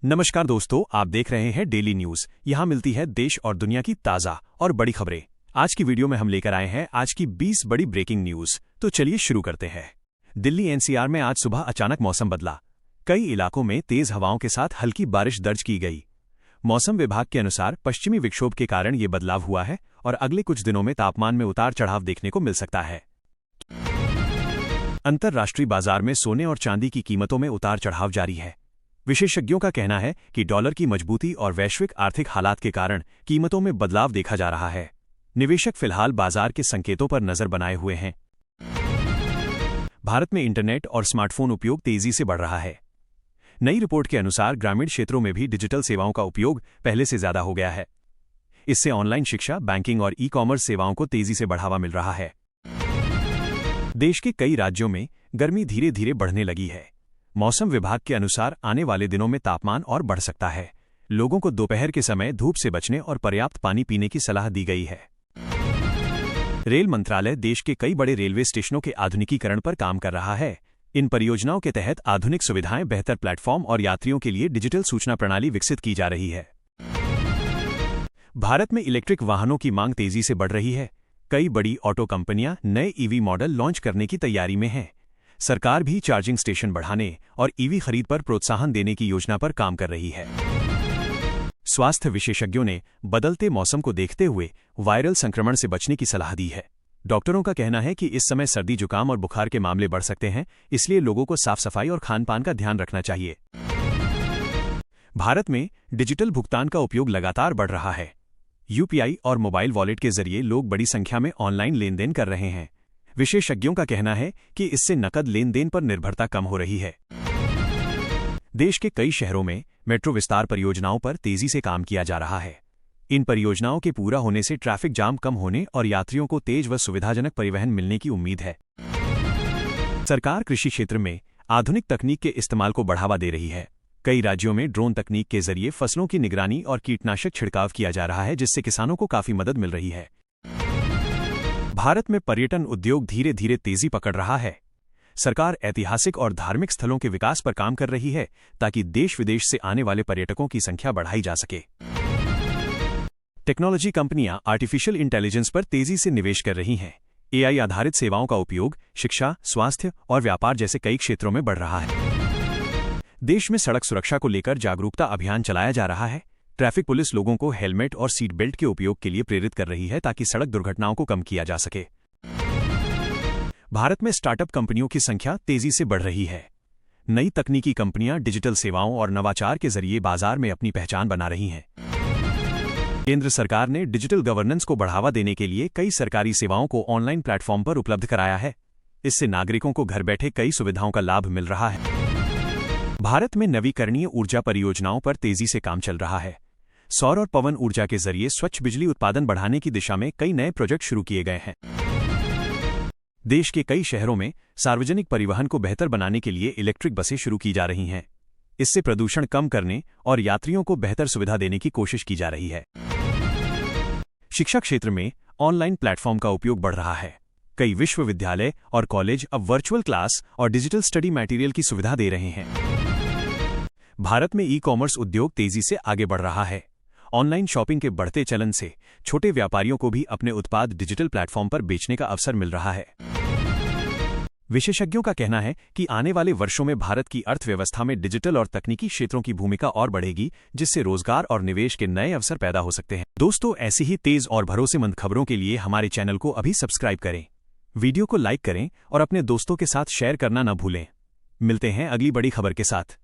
नमस्कार दोस्तों, आप देख रहे हैं डेली न्यूज। यहाँ मिलती है देश और दुनिया की ताज़ा और बड़ी खबरें। आज की वीडियो में हम लेकर आए हैं आज की 20 बड़ी ब्रेकिंग न्यूज। तो चलिए शुरू करते हैं। दिल्ली एनसीआर में आज सुबह अचानक मौसम बदला। कई इलाकों में तेज हवाओं के साथ हल्की बारिश दर्ज की गई। मौसम विभाग के अनुसार पश्चिमी विक्षोभ के कारण ये बदलाव हुआ है और अगले कुछ दिनों में तापमान में उतार चढ़ाव देखने को मिल सकता है। अंतर्राष्ट्रीय बाजार में सोने और चांदी की कीमतों में उतार चढ़ाव जारी है। विशेषज्ञों का कहना है कि डॉलर की मजबूती और वैश्विक आर्थिक हालात के कारण कीमतों में बदलाव देखा जा रहा है। निवेशक फिलहाल बाजार के संकेतों पर नजर बनाए हुए हैं। भारत में इंटरनेट और स्मार्टफोन उपयोग तेजी से बढ़ रहा है। नई रिपोर्ट के अनुसार ग्रामीण क्षेत्रों में भी डिजिटल सेवाओं का उपयोग पहले से ज्यादा हो गया है। इससे ऑनलाइन शिक्षा, बैंकिंग और ई-कॉमर्स सेवाओं को तेजी से बढ़ावा मिल रहा है। देश के कई राज्यों में गर्मी धीरे धीरे बढ़ने लगी है। मौसम विभाग के अनुसार आने वाले दिनों में तापमान और बढ़ सकता है। लोगों को दोपहर के समय धूप से बचने और पर्याप्त पानी पीने की सलाह दी गई है। रेल मंत्रालय देश के कई बड़े रेलवे स्टेशनों के आधुनिकीकरण पर काम कर रहा है। इन परियोजनाओं के तहत आधुनिक सुविधाएं, बेहतर प्लेटफॉर्म और यात्रियों के लिए डिजिटल सूचना प्रणाली विकसित की जा रही है। भारत में इलेक्ट्रिक वाहनों की मांग तेजी से बढ़ रही है। कई बड़ी ऑटो कंपनियां नए ईवी मॉडल लॉन्च करने की तैयारी में हैं। सरकार भी चार्जिंग स्टेशन बढ़ाने और ईवी खरीद पर प्रोत्साहन देने की योजना पर काम कर रही है। स्वास्थ्य विशेषज्ञों ने बदलते मौसम को देखते हुए वायरल संक्रमण से बचने की सलाह दी है। डॉक्टरों का कहना है कि इस समय सर्दी, जुकाम और बुखार के मामले बढ़ सकते हैं, इसलिए लोगों को साफ सफाई और खान-पान का ध्यान रखना चाहिए। भारत में डिजिटल भुगतान का उपयोग लगातार बढ़ रहा है। यूपीआई और मोबाइल वॉलेट के जरिए लोग बड़ी संख्या में ऑनलाइन लेन देन कर रहे हैं। विशेषज्ञों का कहना है कि इससे नकद लेन देन पर निर्भरता कम हो रही है। देश के कई शहरों में मेट्रो विस्तार परियोजनाओं पर तेजी से काम किया जा रहा है। इन परियोजनाओं के पूरा होने से ट्रैफिक जाम कम होने और यात्रियों को तेज व सुविधाजनक परिवहन मिलने की उम्मीद है। सरकार कृषि क्षेत्र में आधुनिक तकनीक के इस्तेमाल को बढ़ावा दे रही है। कई राज्यों में ड्रोन तकनीक के जरिए फसलों की निगरानी और कीटनाशक छिड़काव किया जा रहा है, जिससे किसानों को काफी मदद मिल रही है। भारत में पर्यटन उद्योग धीरे धीरे तेजी पकड़ रहा है। सरकार ऐतिहासिक और धार्मिक स्थलों के विकास पर काम कर रही है ताकि देश विदेश से आने वाले पर्यटकों की संख्या बढ़ाई जा सके। टेक्नोलॉजी कंपनियां आर्टिफिशियल इंटेलिजेंस पर तेजी से निवेश कर रही हैं। एआई आधारित सेवाओं का उपयोग शिक्षा, स्वास्थ्य और व्यापार जैसे कई क्षेत्रों में बढ़ रहा है। देश में सड़क सुरक्षा को लेकर जागरूकता अभियान चलाया जा रहा है। ट्रैफिक पुलिस लोगों को हेलमेट और सीट बेल्ट के उपयोग के लिए प्रेरित कर रही है ताकि सड़क दुर्घटनाओं को कम किया जा सके। भारत में स्टार्टअप कंपनियों की संख्या तेजी से बढ़ रही है। नई तकनीकी कंपनियां डिजिटल सेवाओं और नवाचार के जरिए बाजार में अपनी पहचान बना रही हैं। केंद्र सरकार ने डिजिटल गवर्नेंस को बढ़ावा देने के लिए कई सरकारी सेवाओं को ऑनलाइन प्लेटफॉर्म पर उपलब्ध कराया है। इससे नागरिकों को घर बैठे कई सुविधाओं का लाभ मिल रहा है। भारत में नवीकरणीय ऊर्जा परियोजनाओं पर तेजी से काम चल रहा है। सौर और पवन ऊर्जा के जरिए स्वच्छ बिजली उत्पादन बढ़ाने की दिशा में कई नए प्रोजेक्ट शुरू किए गए हैं। देश के कई शहरों में सार्वजनिक परिवहन को बेहतर बनाने के लिए इलेक्ट्रिक बसें शुरू की जा रही हैं। इससे प्रदूषण कम करने और यात्रियों को बेहतर सुविधा देने की कोशिश की जा रही है। शिक्षा क्षेत्र में ऑनलाइन प्लेटफॉर्म का उपयोग बढ़ रहा है। कई विश्वविद्यालय और कॉलेज अब वर्चुअल क्लास और डिजिटल स्टडी मटेरियल की सुविधा दे रहे हैं। भारत में ई-कॉमर्स उद्योग तेजी से आगे बढ़ रहा है। ऑनलाइन शॉपिंग के बढ़ते चलन से छोटे व्यापारियों को भी अपने उत्पाद डिजिटल प्लेटफॉर्म पर बेचने का अवसर मिल रहा है। विशेषज्ञों का कहना है कि आने वाले वर्षों में भारत की अर्थव्यवस्था में डिजिटल और तकनीकी क्षेत्रों की भूमिका और बढ़ेगी, जिससे रोजगार और निवेश के नए अवसर पैदा हो सकते हैं। दोस्तों, ऐसी ही तेज और भरोसेमंद खबरों के लिए हमारे चैनल को अभी सब्सक्राइब करें, वीडियो को लाइक करें और अपने दोस्तों के साथ शेयर करना न भूलें। मिलते हैं अगली बड़ी खबर के साथ।